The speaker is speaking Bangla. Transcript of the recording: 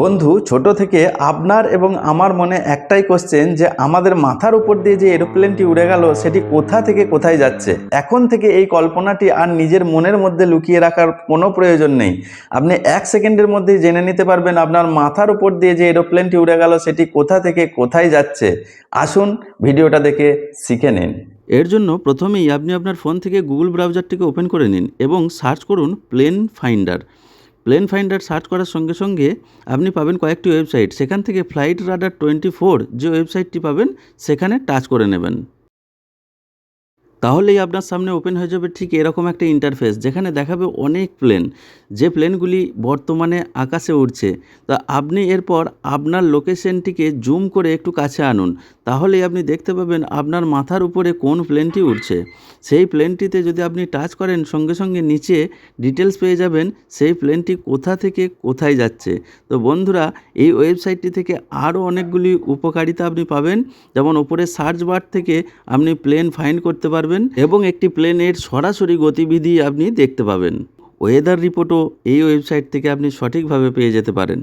বন্ধু, ছোট থেকে আপনার এবং আমার মনে একটাই কোশ্চেন যে আমাদের মাথার উপর দিয়ে যে এরোপ্লেনটি উড়ে গেল সেটি কোথা থেকে কোথায় যাচ্ছে। এখন থেকে এই কল্পনাটি আর নিজের মনের মধ্যে লুকিয়ে রাখার কোনো প্রয়োজন নেই। আপনি 1 সেকেন্ডের মধ্যেই জেনে নিতে পারবেন আপনার মাথার উপর দিয়ে যে এরোপ্লেনটি উড়ে গেল সেটি কোথা থেকে কোথায় যাচ্ছে। আসুন ভিডিওটা দেখে শিখে নিন। এর জন্য প্রথমেই আপনি আপনার ফোন থেকে গুগল ব্রাউজারটিকে ওপেন করে নিন এবং সার্চ করুন plane finder. Plane finder search করার সঙ্গে সঙ্গে আপনি পাবেন কয়েকটি ওয়েবসাইট। সেখান থেকে ফ্লাইট রাডার 24 যে ওয়েবসাইটটি পাবেন সেখানে টাচ করে নেবেন। তাহলেই আপনার সামনে ওপেন হয়ে যাবে ঠিক এরকম একটা ইন্টারফেস, যেখানে দেখাবে অনেক প্লেন, যে প্লেনগুলি বর্তমানে আকাশে উড়ছে। তা আপনি এরপর আপনার লোকেশনটিকে জুম করে একটু কাছে আনুন, তাহলেই আপনি দেখতে পাবেন আপনার মাথার উপরে কোন প্লেনটি উড়ছে। সেই প্লেনটিতে যদি আপনি টাচ করেন, সঙ্গে সঙ্গে নিচে ডিটেলস পেয়ে যাবেন সেই প্লেনটি কোথা থেকে কোথায় যাচ্ছে। তো বন্ধুরা, এই ওয়েবসাইটটি থেকে আরও অনেকগুলি উপকারিতা আপনি পাবেন। যেমন ওপরে সার্চ বার থেকে আপনি প্লেন ফাইন্ড করতে পারবেন এবং একটি প্লেনের সরাসরি গতিবিধি আপনি দেখতে পাবেন। ওয়েদার রিপোর্টও এই ওয়েবসাইট থেকে আপনি সঠিকভাবে পেয়ে যেতে পারেন।